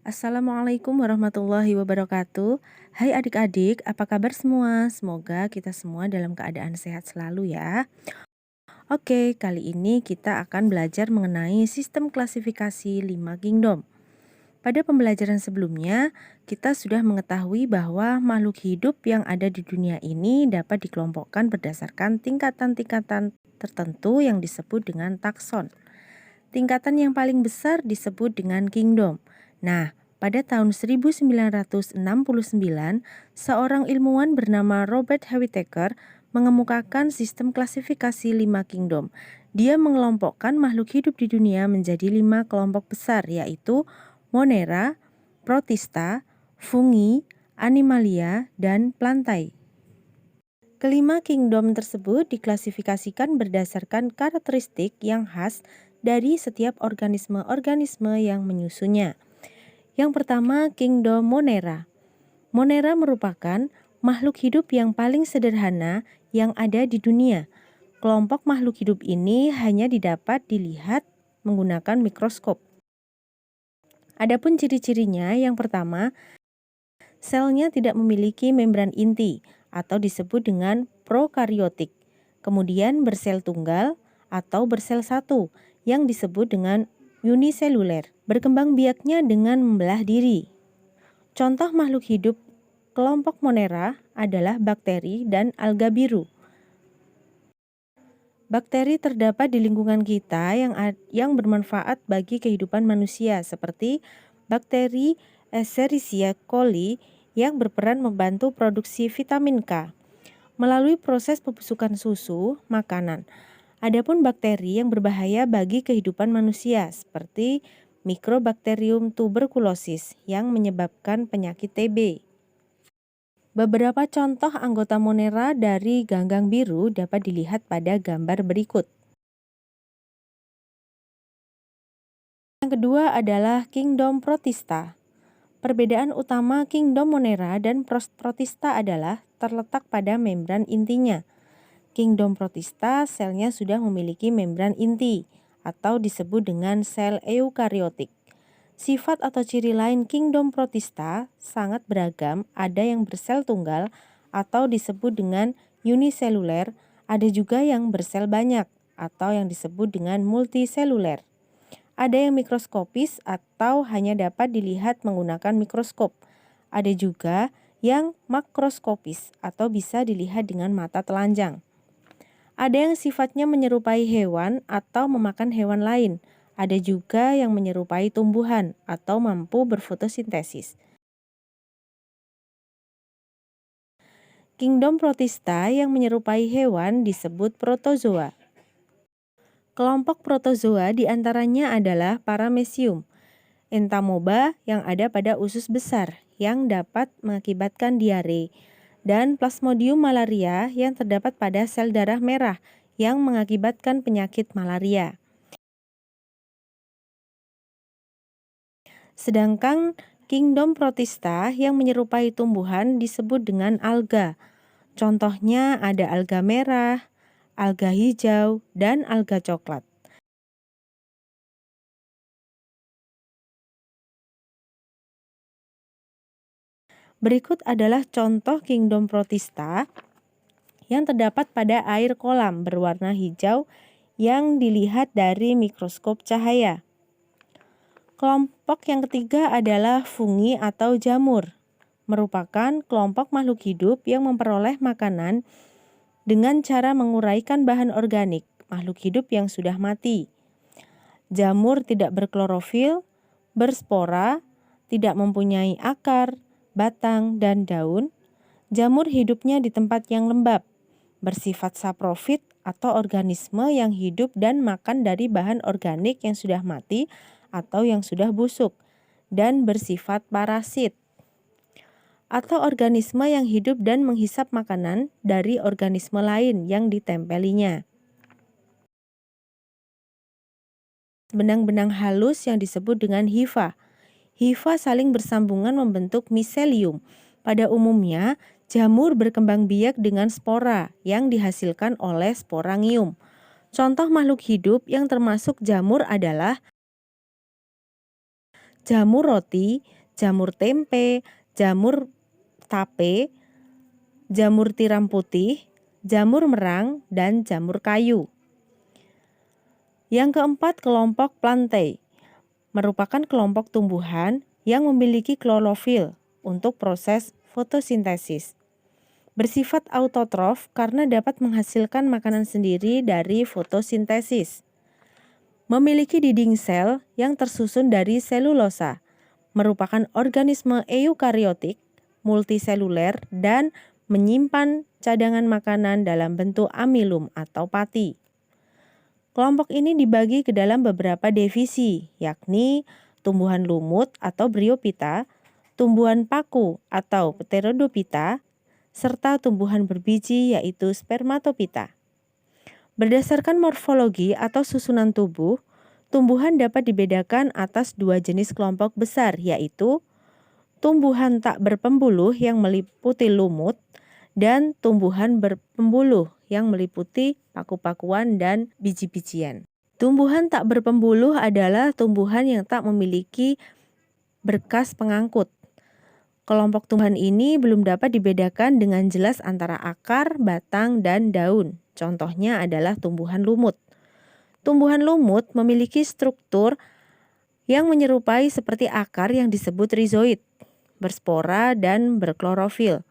Assalamualaikum warahmatullahi wabarakatuh. Hai adik-adik, apa kabar semua? Semoga kita semua dalam keadaan sehat selalu ya. Oke, kali ini kita akan belajar mengenai sistem klasifikasi 5 kingdom. Pada pembelajaran sebelumnya, kita sudah mengetahui bahwa makhluk hidup yang ada di dunia ini dapat dikelompokkan berdasarkan tingkatan-tingkatan tertentu yang disebut dengan takson. Tingkatan yang paling besar disebut dengan kingdom. Nah, pada tahun 1969, seorang ilmuwan bernama Robert Whittaker mengemukakan sistem klasifikasi 5 kingdom. Dia mengelompokkan makhluk hidup di dunia menjadi 5 kelompok besar, yaitu Monera, Protista, Fungi, Animalia, dan Plantae. Kelima kingdom tersebut diklasifikasikan berdasarkan karakteristik yang khas dari setiap organisme-organisme yang menyusunnya. Yang pertama, kingdom Monera. Monera merupakan makhluk hidup yang paling sederhana yang ada di dunia. Kelompok makhluk hidup ini hanya didapat dilihat menggunakan mikroskop. Adapun ciri-cirinya, yang pertama, selnya tidak memiliki membran inti atau disebut dengan prokariotik. Kemudian bersel tunggal atau bersel satu yang disebut dengan uniseluler. Berkembang biaknya dengan membelah diri. Contoh makhluk hidup kelompok Monera adalah bakteri dan alga biru. Bakteri terdapat di lingkungan kita yang bermanfaat bagi kehidupan manusia, seperti bakteri Escherichia coli yang berperan membantu produksi vitamin K melalui proses pembusukan susu makanan. Adapun bakteri yang berbahaya bagi kehidupan manusia, seperti Mycobacterium tuberculosis yang menyebabkan penyakit TB. Beberapa contoh anggota Monera dari ganggang biru dapat dilihat pada gambar berikut. Yang kedua adalah kingdom Protista. Perbedaan utama kingdom Monera dan Protista adalah terletak pada membran intinya. Kingdom Protista selnya sudah memiliki membran inti atau disebut dengan sel eukariotik. Sifat atau ciri lain kingdom Protista sangat beragam, ada yang bersel tunggal atau disebut dengan uniseluler, ada juga yang bersel banyak atau yang disebut dengan multiseluler. Ada yang mikroskopis atau hanya dapat dilihat menggunakan mikroskop. Ada juga yang makroskopis atau bisa dilihat dengan mata telanjang. Ada yang sifatnya menyerupai hewan atau memakan hewan lain. Ada juga yang menyerupai tumbuhan atau mampu berfotosintesis. Kingdom Protista yang menyerupai hewan disebut protozoa. Kelompok protozoa diantaranya adalah Paramecium, entamoeba yang ada pada usus besar yang dapat mengakibatkan diare, dan Plasmodium malaria yang terdapat pada sel darah merah yang mengakibatkan penyakit malaria. Sedangkan kingdom Protista yang menyerupai tumbuhan disebut dengan alga. Contohnya ada alga merah, alga hijau, dan alga coklat. Berikut adalah contoh kingdom Protista yang terdapat pada air kolam berwarna hijau yang dilihat dari mikroskop cahaya. Kelompok yang ketiga adalah fungi atau jamur, merupakan kelompok makhluk hidup yang memperoleh makanan dengan cara menguraikan bahan organik makhluk hidup yang sudah mati. Jamur tidak berklorofil, berspora, tidak mempunyai akar, batang, dan daun. Jamur hidupnya di tempat yang lembab, bersifat saprofit atau organisme yang hidup dan makan dari bahan organik yang sudah mati atau yang sudah busuk, dan bersifat parasit atau organisme yang hidup dan menghisap makanan dari organisme lain yang ditempelinya. Benang-benang halus yang disebut dengan hifa. Hifa saling bersambungan membentuk miselium. Pada umumnya, jamur berkembang biak dengan spora yang dihasilkan oleh sporangium. Contoh makhluk hidup yang termasuk jamur adalah jamur roti, jamur tempe, jamur tape, jamur tiram putih, jamur merang, dan jamur kayu. Yang keempat, kelompok Plantae merupakan kelompok tumbuhan yang memiliki klorofil untuk proses fotosintesis. Bersifat autotrof karena dapat menghasilkan makanan sendiri dari fotosintesis. Memiliki dinding sel yang tersusun dari selulosa, merupakan organisme eukariotik, multiseluler, dan menyimpan cadangan makanan dalam bentuk amilum atau pati. Kelompok ini dibagi ke dalam beberapa divisi, yakni tumbuhan lumut atau Bryophyta, tumbuhan paku atau Pteridophyta, serta tumbuhan berbiji yaitu Spermatophyta. Berdasarkan morfologi atau susunan tubuh, tumbuhan dapat dibedakan atas dua jenis kelompok besar, yaitu tumbuhan tak berpembuluh yang meliputi lumut dan tumbuhan berpembuluh yang meliputi paku-pakuan dan biji-bijian. Tumbuhan tak berpembuluh adalah tumbuhan yang tak memiliki berkas pengangkut. Kelompok tumbuhan ini belum dapat dibedakan dengan jelas antara akar, batang, dan daun. Contohnya adalah tumbuhan lumut. Tumbuhan lumut memiliki struktur yang menyerupai seperti akar yang disebut rizoid, berspora, dan berklorofil.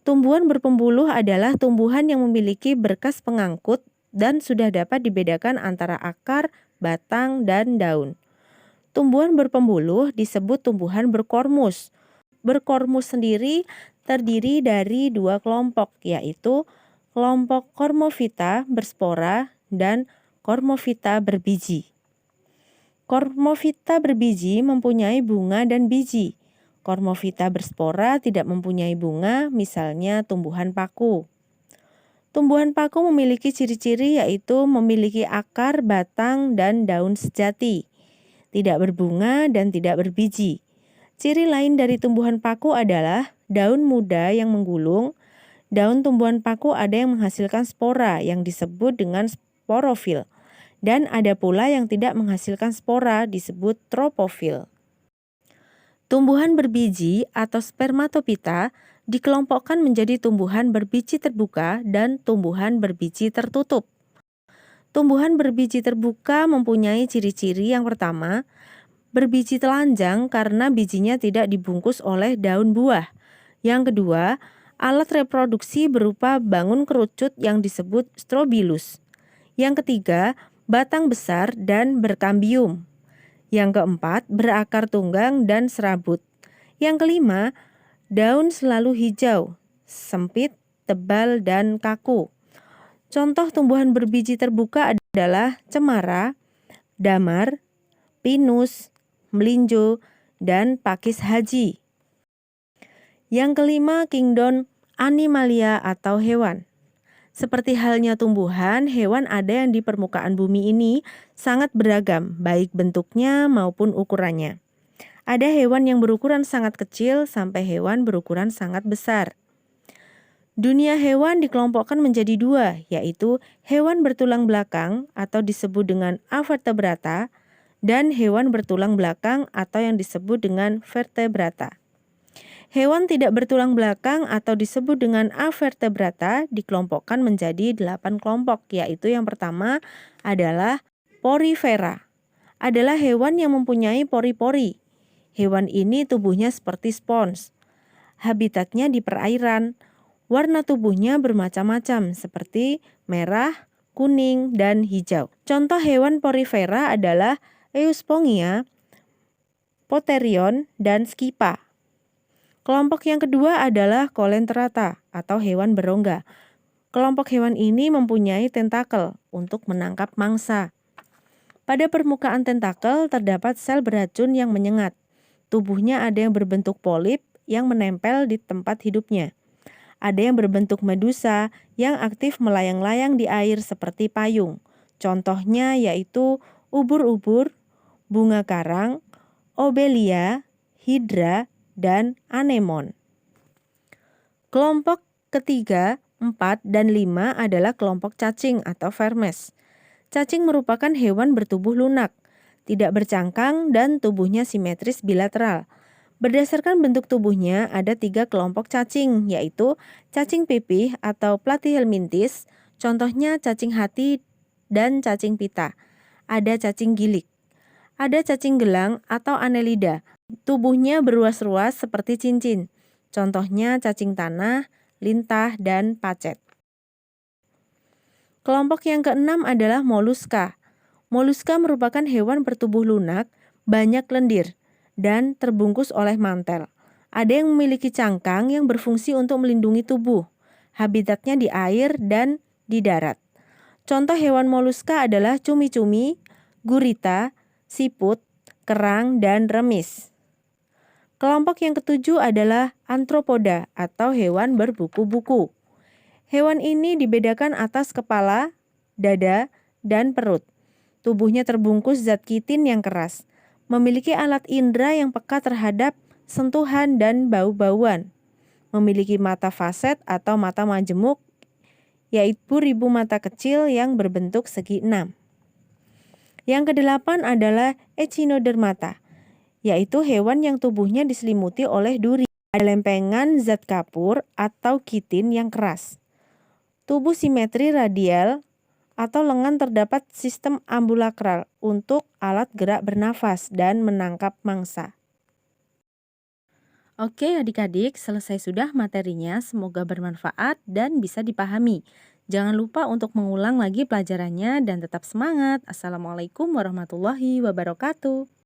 Tumbuhan berpembuluh adalah tumbuhan yang memiliki berkas pengangkut dan sudah dapat dibedakan antara akar, batang, dan daun. Tumbuhan berpembuluh disebut tumbuhan berkormus. Berkormus sendiri terdiri dari dua kelompok, yaitu kelompok Cormophyta berspora dan Cormophyta berbiji. Cormophyta berbiji mempunyai bunga dan biji. Cormophyta berspora tidak mempunyai bunga, misalnya tumbuhan paku. Tumbuhan paku memiliki ciri-ciri yaitu memiliki akar, batang, dan daun sejati, tidak berbunga dan tidak berbiji. Ciri lain dari tumbuhan paku adalah daun muda yang menggulung. Daun tumbuhan paku ada yang menghasilkan spora yang disebut dengan sporofil, dan ada pula yang tidak menghasilkan spora disebut tropofil. Tumbuhan berbiji atau Spermatophyta dikelompokkan menjadi tumbuhan berbiji terbuka dan tumbuhan berbiji tertutup. Tumbuhan berbiji terbuka mempunyai ciri-ciri yang pertama, berbiji telanjang karena bijinya tidak dibungkus oleh daun buah. Yang kedua, alat reproduksi berupa bangun kerucut yang disebut strobilus. Yang ketiga, batang besar dan berkambium. Yang keempat, berakar tunggang dan serabut. Yang kelima, daun selalu hijau, sempit, tebal, dan kaku. Contoh tumbuhan berbiji terbuka adalah cemara, damar, pinus, melinjo, dan pakis haji. Yang kelima, kingdom Animalia atau hewan. Seperti halnya tumbuhan, hewan ada yang di permukaan bumi ini sangat beragam, baik bentuknya maupun ukurannya. Ada hewan yang berukuran sangat kecil sampai hewan berukuran sangat besar. Dunia hewan dikelompokkan menjadi dua, yaitu hewan bertulang belakang atau disebut dengan avertebrata dan hewan bertulang belakang atau yang disebut dengan vertebrata. Hewan tidak bertulang belakang atau disebut dengan avertebrata dikelompokkan menjadi 8 kelompok, yaitu yang pertama adalah porifera. Adalah hewan yang mempunyai pori-pori. Hewan ini tubuhnya seperti spons. Habitatnya di perairan. Warna tubuhnya bermacam-macam seperti merah, kuning, dan hijau. Contoh hewan porifera adalah Euspongia, Potherion, dan Scypha. Kelompok yang kedua adalah Colenterata atau hewan berongga. Kelompok hewan ini mempunyai tentakel untuk menangkap mangsa. Pada permukaan tentakel terdapat sel beracun yang menyengat. Tubuhnya ada yang berbentuk polip yang menempel di tempat hidupnya. Ada yang berbentuk medusa yang aktif melayang-layang di air seperti payung. Contohnya yaitu ubur-ubur, bunga karang, obelia, hidra, dan anemon. Kelompok ketiga, 4, dan 5 adalah kelompok cacing atau vermes. Cacing merupakan hewan bertubuh lunak. tidak bercangkang, dan tubuhnya simetris bilateral. Berdasarkan bentuk tubuhnya, ada 3 kelompok cacing, yaitu cacing pipih atau platyhelminthes, contohnya cacing hati dan cacing pita. Ada cacing gilik. Ada cacing gelang atau annelida. Tubuhnya beruas-ruas seperti cincin. Contohnya cacing tanah, lintah, dan pacet. Kelompok yang keenam adalah moluska. Moluska merupakan hewan bertubuh lunak, banyak lendir, dan terbungkus oleh mantel. Ada yang memiliki cangkang yang berfungsi untuk melindungi tubuh. Habitatnya di air dan di darat. Contoh hewan moluska adalah cumi-cumi, gurita, siput, kerang, dan remis. Kelompok yang ketujuh adalah antropoda atau hewan berbuku-buku. Hewan ini dibedakan atas kepala, dada, dan perut. Tubuhnya terbungkus zat kitin yang keras. Memiliki alat indera yang peka terhadap sentuhan dan bau-bauan. Memiliki mata faset atau mata majemuk, yaitu ribu mata kecil yang berbentuk segi 6. Yang kedelapan adalah echinodermata, yaitu hewan yang tubuhnya diselimuti oleh duri. Ada lempengan zat kapur atau kitin yang keras. Tubuh simetri radial atau lengan terdapat sistem ambulakral untuk alat gerak bernafas dan menangkap mangsa. Oke adik-adik, selesai sudah materinya, semoga bermanfaat dan bisa dipahami. Jangan lupa untuk mengulang lagi pelajarannya dan tetap semangat. Assalamualaikum warahmatullahi wabarakatuh.